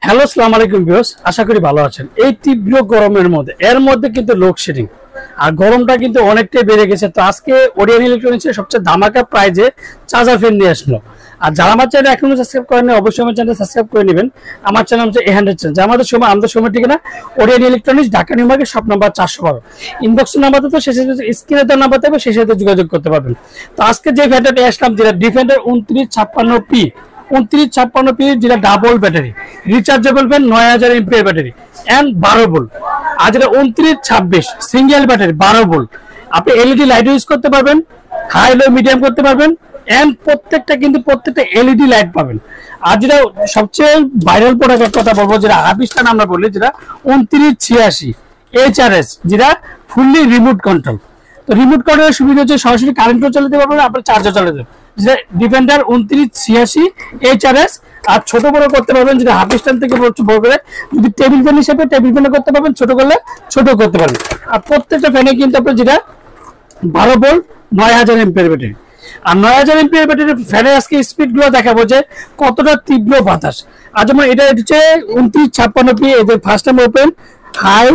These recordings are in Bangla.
হ্যালো, আসসালামু আলাইকুম ভিউয়ার্স, আশা করি ভালো আছেন। এই তীব্র গরমের মধ্যে কিন্তু লোডশেডিং আর গরমটা কিন্তু অনেকটাই বেড়ে গেছে। তো আজকে ওরিয়ন ইলেকট্রনিক্সের সবচেয়ে ধামাকা প্রাইজে চার্জার ফ্যান নিয়ে আসলো। আর যারা আমার চ্যানেল এখনো সাবস্ক্রাইব করেন অবশ্যই আমার চ্যানেল সাবস্ক্রাইব করে নেবেন। আমার চ্যানেল হচ্ছে A100 চ্যানেল। যা আমাদের সময় ঠিকানা Orion electronics, Dhaka New Market, shop number 412। Inbox number তো শেষে স্ক্রিনে দেওয়া নাম্বার থাকবে, সেই সাথে যোগাযোগ করতে পারবেন। তো আজকে যে ফ্যানটা নিয়ে আসলাম, যেটা ডিফেন্ডার 2956P 2956P, যেটা double battery rechargeable fan, 9000 MPR battery and 12 volt. আর যেটা 2926 সিঙ্গেল ব্যাটারি 12 ভোল্ট। আপনি এলইডি লাইট ইউজ করতে পারবেন, হাই লো মিডিয়াম করতে পারবেন এন্ড প্রত্যেকটা এলইডি লাইট পাবেন। আর যেটা সবচেয়ে ভাইরাল প্রোডাক্টের কথা বলবো, যেটা হাবিস্টান আমরা বলি, যেটা 2986 HRS, যেটা ফুললি রিমোট কন্ট্রোল। তো রিমোট কন্ট্রোলের সুবিধা হচ্ছে সরাসরি কারেন্টও চালাতে পারবেন, আপনার চার্জও চালাতে পারবেন। যেটা ডিফেন্ডার 2986 HRS। আর ছোট বড় করতে পারবেন, যেটা হাবিস্টান থেকে বড় করে যদি টেবিল ফ্যান হিসেবে টেবিল ফ্যানে করতে পারবেন, ছোট করলে ছোট করতে পারবেন। আর প্রত্যেকটা ফ্যানে কিন্তু আপনার যেটা 12 ভোল্ট 9000 এমপিআর ব্যাটারি। আর 9000 এমপিআর ব্যাটারি ফ্যানের আজকে স্পিড গুলো দেখাবো যে কতটা তীব্র বাতাস। আর যেমন এটা হচ্ছে 2956P, এদের ফার্স্ট টাইম ওপেন, হাই,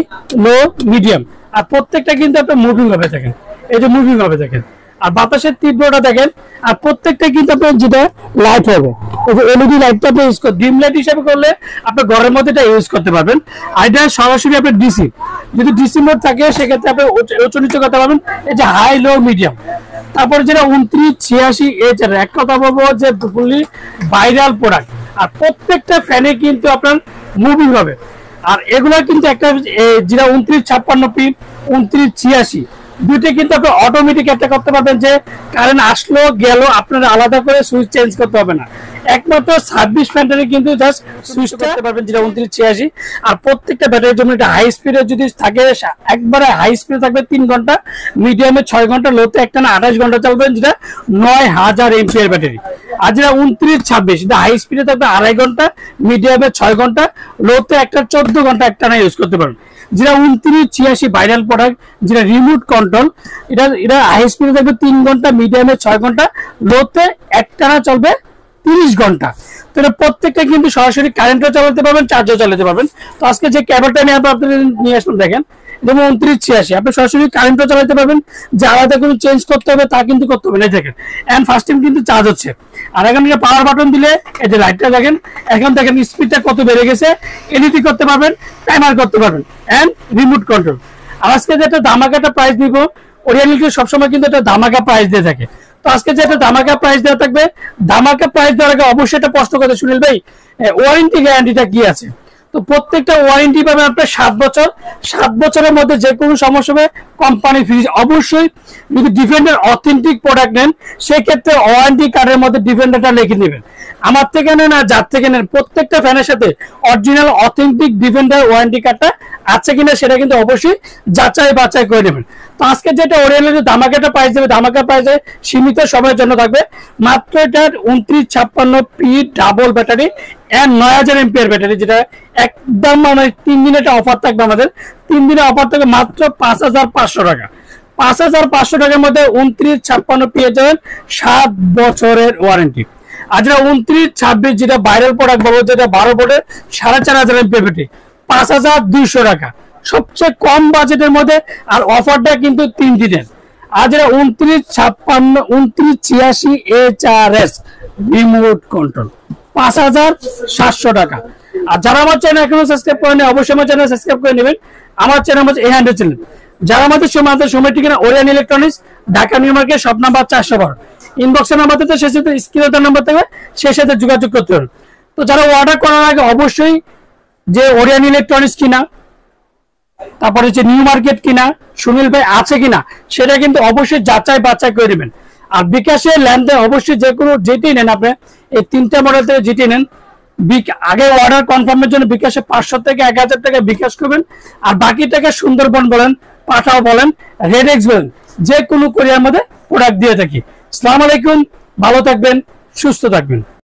লো, মিডিয়াম। আর প্রত্যেকটা কিন্তু আপনার মুভিং হবে দেখেন, এই যে মুভিং হবে দেখেন। আর বাতাসের তীব্রতা দেখেন। আর প্রত্যেকটা কিন্তু আপনার যেটা লাইট হবে, এই যে এলইডি লাইটটা আপনি ইউজ করেন, ডিম লাইট হিসেবে করলে আপনার ঘরের মধ্যে এটা ইউজ করতে পারবেন। আর এটা সরাসরি আপনার ডিসি, যদি ডিসি মোড থাকে সেক্ষেত্রে আপনি উচ্চ নিচু করতে পারবেন। এই যে হাই, লো, মিডিয়াম। তারপরে যেটা 2986 HRS, এক কথা বলবো যে ফুললি ভাইরাল প্রোডাক্ট। আর প্রত্যেকটা ফ্যানে কিন্তু আপনার মুভিং হবে। আর এগুলা কিন্তু একটা যেটা 2956P 2986, দুইটা কিন্তু আপনি অটোমেটিক একটা করতে পারবেন, যে কারেন্ট আসলো গেল আপনারা আলাদা করে সুইচ চেঞ্জ করতে হবে না। একমাত্র সার্ভিস ফ্যানটারে কিন্তু জাস্ট সুইচ করতে পারবেন, যেটা 2986। আর প্রত্যেকটা ব্যাটারির জন্য এটা হাই স্পিডে যদি থাকে, একবারে হাই স্পিডে থাকবে 3 ঘন্টা, মিডিয়ামে 6 ঘন্টা, লোতে একটানা 28 ঘন্টা চলবেন, যেটা 9000 এমপিআর ব্যাটারি। আর যেটা 2926, এটা হাই স্পিডে থাকবে 2.5 ঘন্টা, মিডিয়ামে 6 ঘন্টা, লোতে একটা 14 ঘন্টা একটানা ইউজ করতে পারবেন। যেটা 2986 ভাইরাল প্রোডাক্ট, যেটা রিমোট কন্ট্রোল। এটা হাই স্পিডে থাকবে 3 ঘন্টা, মিডিয়ামে 6 ঘন্টা, লোতে একটানা চলবে 30 ঘন্টা। তো এটা প্রত্যেকটা কিন্তু সরাসরি কারেন্টও চালাতে পারবেন, চার্জও চালাতে পারবেন। তো আজকে যে কেবলটা নিয়ে আপনাদের নিয়ে আসলাম দেখেন, যেমন 2986, আপনি সরাসরি কারেন্টও চালাতে পারবেন, যে আলাদা কোনো চেঞ্জ করতে হবে তা কিন্তু করতে হবে না। দেখেন এন্ড ফার্স্ট টাইম কিন্তু চার্জ হচ্ছে। আর এখন এটা পাওয়ার বাটন দিলে এই যে লাইটটা দেখেন, এখন দেখেন স্পিডটা কত বেড়ে গেছে। এডিটি করতে পারবেন, টাইমার করতে পারবেন এন্ড রিমোট কন্ট্রোল। আর আজকে যে একটা ধামাকা প্রাইস দিব, ওরিয়ন ইলেকট্রনিক্স সবসময় কিন্তু একটা ধামাকা প্রাইস দিয়ে থাকে। তো আজকে যে একটা ধামাকা প্রাইস দেওয়া থাকবে, ধামাকা প্রাইস দেওয়ার আগে অবশ্যই একটা প্রশ্ন করতে, সুনীল ভাই ওয়ারেন্টি গ্যারান্টিটা কি আছে? তো প্রত্যেকটা ওয়ারেন্টি পাবেন আপনার 7 বছর। 7 বছরের মধ্যে যে কোনো সমস্যা হবে কোম্পানি ফ্রিজ। অবশ্যই যদি ডিফেন্ডার অথেন্টিক প্রোডাক্ট নেন, সেক্ষেত্রে ওয়ারেন্টি কার্ডের মধ্যে ডিফেন্ডারটা লিখে নেবেন। আমার থেকে নেন আর যার থেকে নেন, প্রত্যেকটা ফ্যানের সাথে অরিজিনাল অথেন্টিক ডিফেন্ডার ওয়ারেন্টি কার্ডটা আছে কিনা সেটা কিন্তু অবশ্যই যাচাই বাছাই করে নেবেন। তো আজকে যেটা ওরিয়নের ধামাকাটা প্রাইস দেবে, ধামাকা প্রাইসে সীমিত সময়ের জন্য থাকবে। মাত্র এটা 2956P double battery and 9000 MPR battery, যেটা একদম মানে 3 দিনের একটা অফার থাকবে আমাদের। 3 দিনের অফার থাকবে মাত্র 5500 টাকা। 5500 টাকার মধ্যে 2956P এর যাবেন 7 বছরের ওয়ারেন্টি। আর যেটা 2926, যেটা ভাইরাল প্রোডাক্ট বলবো, যেটা 12 ভোল্টের 4500 এমপিআর ব্যাটারি, 5200 টাকা, সবচেয়ে কম বাজেটের মধ্যে। আর অফারটা কিন্তু 3 দিনের। আর যেটা 2986 HRS রিমোট কন্ট্রোল, 5700 টাকা। আর যারা আমার চ্যানেল এখনো সাবস্ক্রাইব করেনি অবশ্যই আমার চ্যানেল সাবস্ক্রাইব করে নেবেন। আমার চ্যানেল হচ্ছে A100 চ্যানেল। যারা আমাদের সময় ঠিকানা Orion electronics, Dhaka New Market, shop number 412। ইনবক্সের নাম্বার থেকে সেই সাথে স্ক্রিনের নাম্বার থেকে সেই সাথে যোগাযোগ করতে হবে। তো যারা অর্ডার করার আগে অবশ্যই যে ওরিয়ন ইলেকট্রনিক্স কিনা, তারপরে হচ্ছে নিউ মার্কেট কিনা, সুনীল ভাই আছে কিনা, সেটা কিন্তু অবশ্যই যাচাই বাছাই করে নেবেন। আর বিকাশের লেনদেন অবশ্যই যে কোনো যেটি নেন, আপনি এই 3টা মডেল থেকে যেটি নেন, আগে অর্ডার কনফার্মের জন্য বিকাশে 500 থেকে 1000 টাকা বিকাশ করবেন। আর বাকি টাকা সুন্দরবন বলেন, পাঠাও বলেন, রেডেক্স বলেন, যে কোনো কোরিয়ার মধ্যে প্রোডাক্ট দিয়ে থাকি। আসসালামু আলাইকুম, ভালো থাকবেন, সুস্থ থাকবেন।